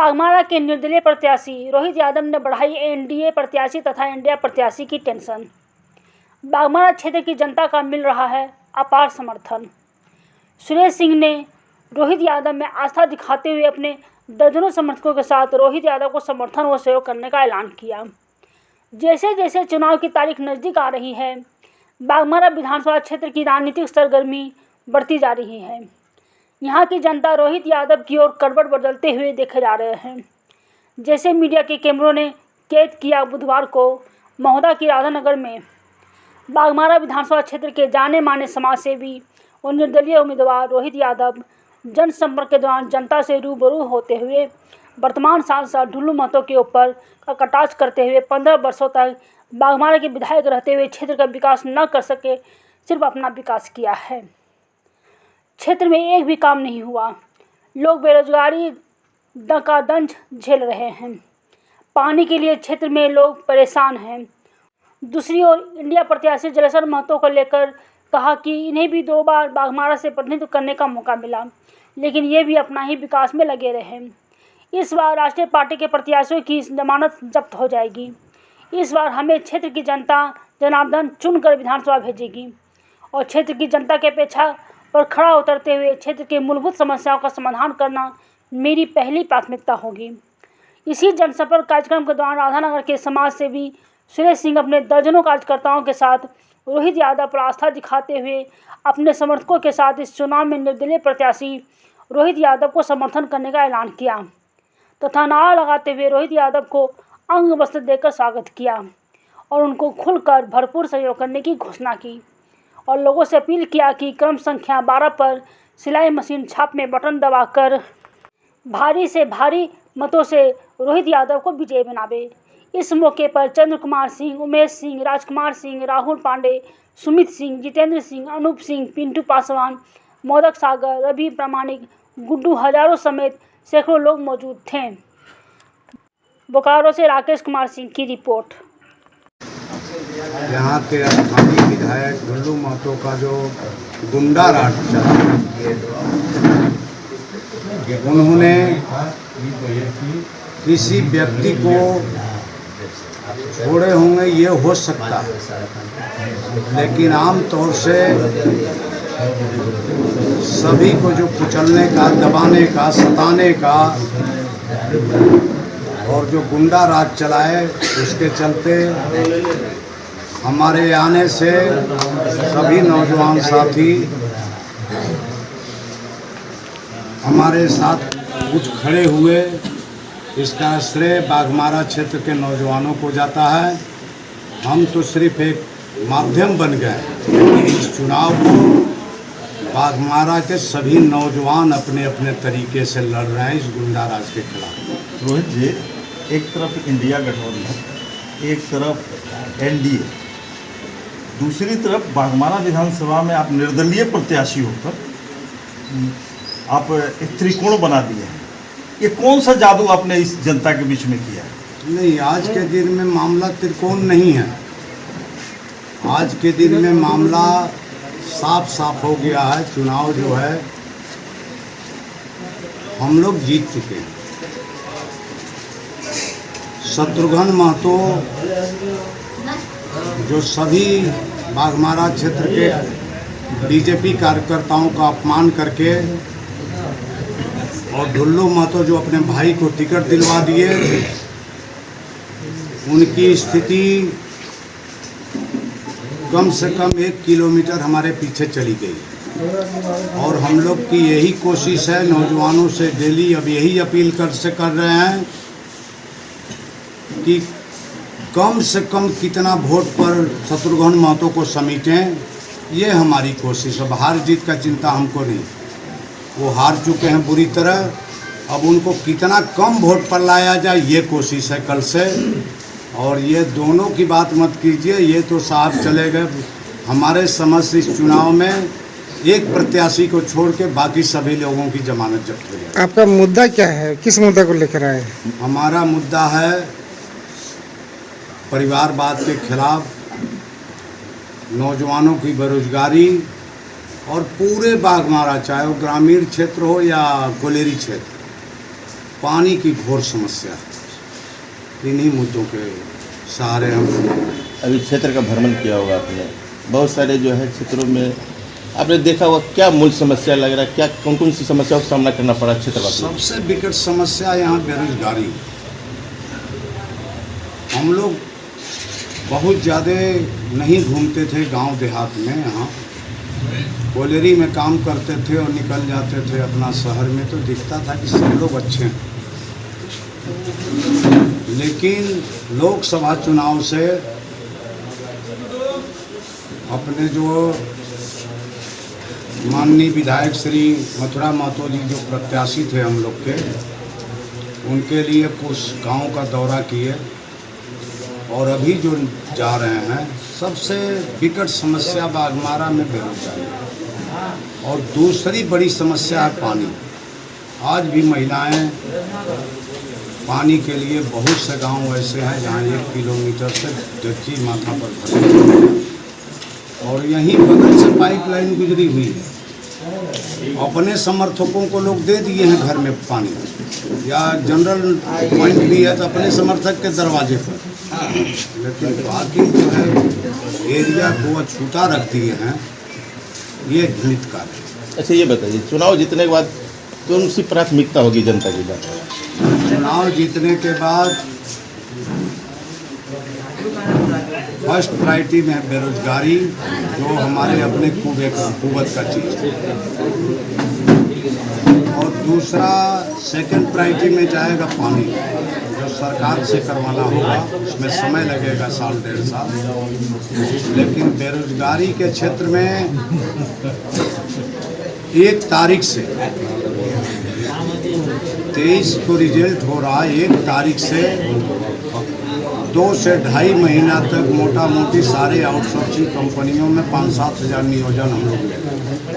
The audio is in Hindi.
बाघमारा के निर्दलीय प्रत्याशी रोहित यादव ने बढ़ाई एनडीए प्रत्याशी तथा इंडिया प्रत्याशी की टेंशन। बाघमारा क्षेत्र की जनता का मिल रहा है अपार समर्थन। सुरेश सिंह ने रोहित यादव में आस्था दिखाते हुए अपने दर्जनों समर्थकों के साथ रोहित यादव को समर्थन व सहयोग करने का ऐलान किया। जैसे जैसे चुनाव की तारीख नज़दीक आ रही है, बाघमारा विधानसभा क्षेत्र की राजनीतिक सरगर्मी बढ़ती जा रही है। यहाँ की जनता रोहित यादव की ओर करवट बदलते हुए देखे जा रहे हैं। जैसे मीडिया के कैमरों ने कैद किया बुधवार को महोदा की राधानगर में बाघमारा विधानसभा क्षेत्र के जाने माने समाजसेवी और निर्दलीय उम्मीदवार रोहित यादव जनसंपर्क के दौरान जनता से रूबरू होते हुए वर्तमान सांसद ढुल्लू महतो के ऊपर का कटाक्ष करते हुए 15 वर्षों तक बाघमारा के विधायक रहते हुए क्षेत्र का विकास न कर सके, सिर्फ अपना विकास किया है। क्षेत्र में एक भी काम नहीं हुआ। लोग बेरोजगारी का दंश झेल रहे हैं। पानी के लिए क्षेत्र में लोग परेशान हैं। दूसरी ओर इंडिया प्रत्याशी जलेश्वर महतो को लेकर कहा कि इन्हें भी 2 बार बाघमारा से प्रतिनिधित्व करने का मौका मिला, लेकिन ये भी अपना ही विकास में लगे रहे। इस बार राष्ट्रीय पार्टी के प्रत्याशियों की जमानत जब्त हो जाएगी। इस बार हमें क्षेत्र की जनता जनार्दन चुनकर विधानसभा भेजेगी और क्षेत्र की जनता की अपेक्षा पर खड़ा उतरते हुए क्षेत्र के मूलभूत समस्याओं का समाधान करना मेरी पहली प्राथमिकता होगी। इसी जनसंपर्क कार्यक्रम के दौरान राधानगर के समाज सेवी सुरेश सिंह अपने दर्जनों कार्यकर्ताओं के साथ रोहित यादव पर आस्था दिखाते हुए अपने समर्थकों के साथ इस चुनाव में निर्दलीय प्रत्याशी रोहित यादव को समर्थन करने का ऐलान किया तथा नारा लगाते हुए रोहित यादव को अंग वस्त्र देकर स्वागत किया और उनको खुलकर भरपूर सहयोग करने की घोषणा की और लोगों से अपील किया कि क्रम संख्या 12 पर सिलाई मशीन छाप में बटन दबाकर भारी से भारी मतों से रोहित यादव को विजयी बनावे। इस मौके पर चंद्र कुमार सिंह, उमेश सिंह, राजकुमार सिंह, राहुल पांडे, सुमित सिंह, जितेंद्र सिंह, अनूप सिंह, पिंटू पासवान, मोदक सागर, रवि प्रामाणिक, गुड्डू हजारों समेत सैकड़ों लोग मौजूद थे। बोकारो से राकेश कुमार सिंह की रिपोर्ट। यहाँ के स्थानीय विधायक ढुल्लू महतो का जो गुंडा राज चला, उन्होंने किसी व्यक्ति को छोड़े होंगे ये हो सकता है, लेकिन आम तौर से सभी को जो कुचलने का, दबाने का, सताने का और जो गुंडा राज चलाए, उसके चलते हमारे आने से सभी नौजवान साथी हमारे साथ कुछ खड़े हुए। इसका श्रेय बाघमारा क्षेत्र के नौजवानों को जाता है। हम तो सिर्फ एक माध्यम बन गए, लेकिन इस चुनाव को बाघमारा के सभी नौजवान अपने अपने तरीके से लड़ रहे हैं इस गुंडा राज के खिलाफ। रोहित जी, एक तरफ इंडिया गठबंधन, एक तरफ एनडीए, दूसरी तरफ बाघमारा विधानसभा में आप निर्दलीय प्रत्याशी होकर आप एक त्रिकोण बना दिए हैं। ये कौन सा जादू आपने इस जनता के बीच में किया है? नहीं, आज के दिन में मामला त्रिकोण नहीं है। आज के दिन में मामला साफ साफ हो गया है। चुनाव जो है हम लोग जीत चुके हैं। शत्रुघ्न महतो जो सभी बाघमारा क्षेत्र के बीजेपी कार्यकर्ताओं का अपमान करके और ढुल्लू महतो जो अपने भाई को टिकट दिलवा दिए, उनकी स्थिति कम से कम 1 किलोमीटर हमारे पीछे चली गई। और हम लोग की यही कोशिश है, नौजवानों से डेली अब यही अपील कर रहे हैं कि कम से कम कितना वोट पर शत्रुघ्न महतो को समेटें। ये हमारी कोशिश है। हार जीत का चिंता हमको नहीं, वो हार चुके हैं बुरी तरह। अब उनको कितना कम वोट पर लाया जाए, ये कोशिश है कल से। और ये दोनों की बात मत कीजिए, ये तो साहब चले गए। हमारे समझ से इस चुनाव में एक प्रत्याशी को छोड़ के बाकी सभी लोगों की जमानत जब्त हो जाए। आपका मुद्दा क्या है? किस मुद्दा को लेकर आए हैं? हमारा मुद्दा है परिवारवाद के खिलाफ, नौजवानों की बेरोजगारी और पूरे बाघमारा, चाहे वो ग्रामीण क्षेत्र हो या कोलेरी क्षेत्र, पानी की घोर समस्या है। इन्हीं मुद्दों के सहारे हम अभी क्षेत्र का भ्रमण किया होगा आपने, बहुत सारे जो है क्षेत्रों में आपने देखा होगा, क्या मूल समस्या लग रहा है, क्या कौन कौन सी समस्याओं का सामना करना पड़ा क्षेत्रवासियों को? सबसे विकट समस्या यहाँ बेरोजगारी। हम लोग बहुत ज़्यादा नहीं घूमते थे गांव देहात में, यहाँ कोयलेरी में काम करते थे और निकल जाते थे अपना शहर में, तो दिखता था कि सब लोग अच्छे हैं। लेकिन लोकसभा चुनाव से अपने जो माननीय विधायक श्री मथुरा महतो जी जो प्रत्याशी थे हम लोग के, उनके लिए कुछ गांव का दौरा किए और अभी जो जा रहे हैं, सबसे विकट समस्या बाघमारा में बेरोजगारी है और दूसरी बड़ी समस्या है पानी। आज भी महिलाएं पानी के लिए बहुत से गांव ऐसे हैं जहां 1 किलोमीटर से जच्ची माथा पर खड़े और यहीं बगल से पाइपलाइन गुजरी हुई है। अपने समर्थकों को लोग दे दिए हैं घर में पानी, या जनरल पॉइंट भी है तो अपने समर्थक के दरवाजे पर, लेकिन बाकी जो है एरिया को अछूता रख दिए हैं। ये घृणित कार्य है। अच्छा ये बताइए, चुनाव जीतने के बाद कौन सी प्राथमिकता होगी जनता की बात? चुनाव जीतने के बाद फर्स्ट प्रायोरिटी में है बेरोजगारी, जो हमारे अपने कुवत का चीज़ है, और दूसरा सेकंड प्रायोरिटी में जाएगा पानी, जो सरकार से करवाना होगा, उसमें समय लगेगा 1.5 साल। लेकिन बेरोजगारी के क्षेत्र में 1 तारीख से 23 को रिजल्ट हो रहा है, 1 तारीख से 2 से 2.5 महीना तक मोटा मोटी सारे आउटसोर्सिंग कंपनियों में 5-7 हज़ार नियोजन हम लोग ले रहे हैं।